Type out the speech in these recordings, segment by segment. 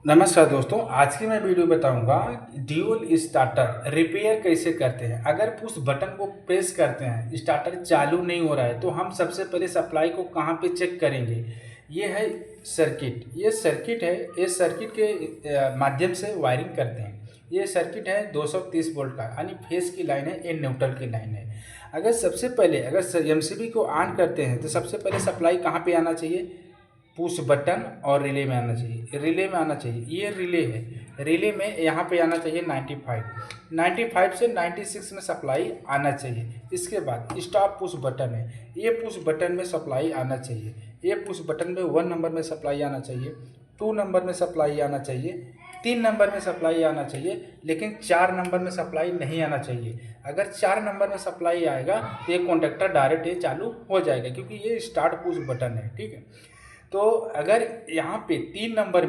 नमस्कार दोस्तों, आज की मैं वीडियो बताऊंगा ड्यूल स्टार्टर रिपेयर कैसे करते हैं। अगर पुश बटन को प्रेस करते हैं, स्टार्टर चालू नहीं हो रहा है, तो हम सबसे पहले सप्लाई को कहां पे चेक करेंगे। ये है सर्किट, ये सर्किट है। इस सर्किट के माध्यम से वायरिंग करते हैं। ये सर्किट है 230 वोल्ट का, यानी फेस की लाइन है, ये न्यूट्रल की लाइन है। अगर सबसे पहले एमसीबी को ऑन करते हैं तो सबसे पहले सप्लाई कहाँ पे आना चाहिए, पुश बटन और रिले में आना चाहिए। रिले में आना चाहिए, ये रिले है। रिले में यहाँ पे आना चाहिए 95 से 96 में सप्लाई आना चाहिए। इसके बाद स्टॉप पुश बटन है, ये पुश बटन में सप्लाई आना चाहिए। ये पुश बटन में 1 नंबर में सप्लाई आना चाहिए, 2 नंबर में सप्लाई आना चाहिए, 3 नंबर में सप्लाई आना चाहिए, लेकिन 4 नंबर में सप्लाई नहीं आना चाहिए। अगर 4 नंबर में सप्लाई आएगा तो ये कॉन्टेक्टर डायरेक्ट ये चालू हो जाएगा, क्योंकि ये स्टार्ट पुश बटन है। ठीक है, तो अगर यहाँ पे 3 नंबर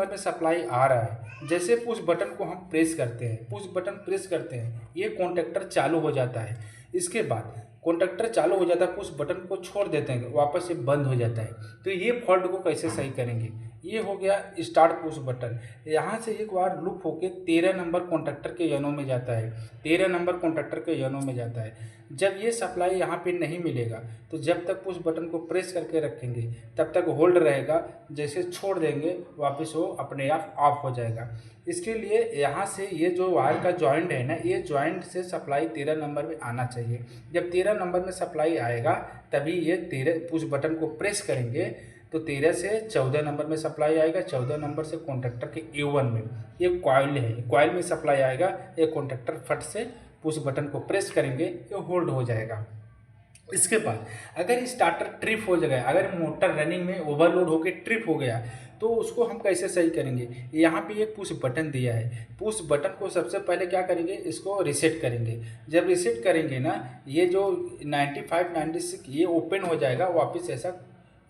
में सप्लाई आ रहा है, जैसे पुश बटन को हम प्रेस करते हैं, पुश बटन प्रेस करते हैं, ये कॉन्टेक्टर चालू हो जाता है। इसके बाद कॉन्टेक्टर चालू हो जाता है, पुश बटन को छोड़ देते हैं, वापस से बंद हो जाता है। तो ये फॉल्ट को कैसे सही करेंगे, ये हो गया स्टार्ट पुश बटन। यहाँ से एक बार लूप होके 13 नंबर कॉन्टेक्टर के यनो में जाता है, 13 नंबर कॉन्टेक्टर के यनो में जाता है। जब ये सप्लाई यहाँ पे नहीं मिलेगा, तो जब तक पुश बटन को प्रेस करके रखेंगे तब तक होल्ड रहेगा। जैसे छोड़ देंगे वापस वो अपने आप ऑफ हो जाएगा। इसके लिए यहाँ से ये जो वायर का जॉइंट है ना, ये जॉइंट से सप्लाई 13 नंबर में आना चाहिए। जब 13 नंबर में सप्लाई आएगा तभी ये 13 पुश बटन को प्रेस करेंगे तो 13 से 14 नंबर में सप्लाई आएगा। 14 नंबर से कॉन्टेक्टर के A1 में, ये कॉइल है, कॉइल में सप्लाई आएगा। ये कॉन्टेक्टर फट से पुश बटन को प्रेस करेंगे, ये होल्ड हो जाएगा। इसके बाद अगर स्टार्टर ट्रिप हो जाएगा, अगर मोटर रनिंग में ओवरलोड होकर ट्रिप हो गया, तो उसको हम कैसे सही करेंगे। यहाँ पे एक पुश बटन दिया है, पुश बटन को सबसे पहले क्या करेंगे, इसको रीसेट करेंगे। जब रीसेट करेंगे ना, ये जो 95 96 ये ओपन हो जाएगा, वापस ऐसा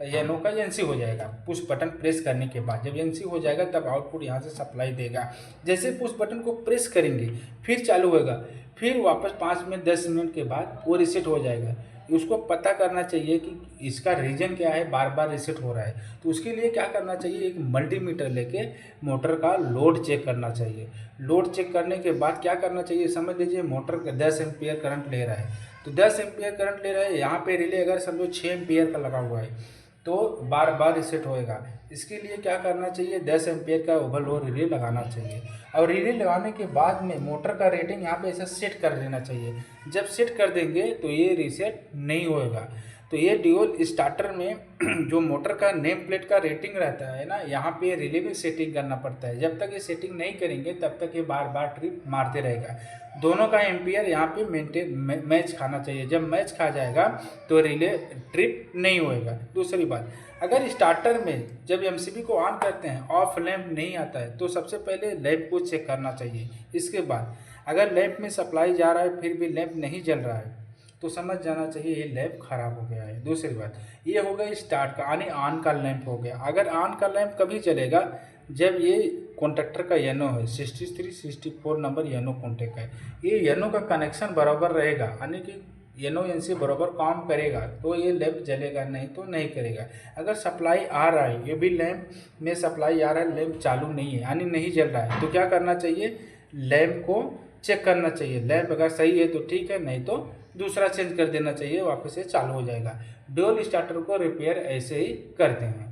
येनो का एनसी हो जाएगा। पुश बटन प्रेस करने के बाद जब एनसी हो जाएगा तब आउटपुट यहाँ से सप्लाई देगा। जैसे पुश बटन को प्रेस करेंगे फिर चालू होगा, फिर वापस 5 मिनट 10 मिनट के बाद वो रीसेट हो जाएगा। उसको पता करना चाहिए कि इसका रीजन क्या है, बार बार रीसेट हो रहा है। तो उसके लिए क्या करना चाहिए, एक मल्टीमीटर लेके मोटर का लोड चेक करना चाहिए। लोड चेक करने के बाद क्या करना चाहिए, समझ लीजिए मोटर का 10 एम्पियर करंट ले रहा है, तो 10 एम्पियर करंट ले रहा है। यहाँ पे रिले अगर समझो 6 एम्पियर का लगा हुआ है तो बार बार रीसेट होएगा। इसके लिए क्या करना चाहिए, 10 एम्पियर का ओवरलोड रिले लगाना चाहिए। और रिले लगाने के बाद में मोटर का रेटिंग यहाँ पे ऐसा सेट कर देना चाहिए। जब सेट कर देंगे तो ये रीसेट नहीं होएगा। तो ये ड्यूल स्टार्टर में जो मोटर का नेम प्लेट का रेटिंग रहता है ना, यहाँ पे रिले में सेटिंग करना पड़ता है। जब तक ये सेटिंग नहीं करेंगे तब तक ये बार बार ट्रिप मारते रहेगा। दोनों का एम्पियर यहाँ पे मैच खाना चाहिए। जब मैच खा जाएगा तो रिले ट्रिप नहीं होएगा। दूसरी बात, अगर स्टार्टर में जब एमसीबी को ऑन करते हैं ऑफ लैंप नहीं आता है, तो सबसे पहले लैंप को चेक करना चाहिए। इसके बाद अगर लैंप में सप्लाई जा रहा है फिर भी लैंप नहीं जल रहा है, तो समझ जाना चाहिए ये लैंप खराब हो गया है। दूसरी बात, ये हो गया स्टार्ट का, यानी ऑन का लैंप हो गया। अगर ऑन का लैंप कभी चलेगा जब ये कॉन्ट्रैक्टर का येनो है, 63 64 नंबर येनो कॉन्टैक्ट है, ये येनो का कनेक्शन बराबर रहेगा, यानी कि येनो एनसी बराबर काम करेगा तो ये लैंप जलेगा, नहीं तो नहीं करेगा। अगर सप्लाई आ रहा है, ये भी लैंप में सप्लाई आ रहा है, लैंप चालू नहीं है यानी नहीं जल रहा है, तो क्या करना चाहिए, लैंप को चेक करना चाहिए। लैंप अगर सही है तो ठीक है, नहीं तो दूसरा चेंज कर देना चाहिए, वापस से चालू हो जाएगा। ड्यूल स्टार्टर को रिपेयर ऐसे ही करते हैं।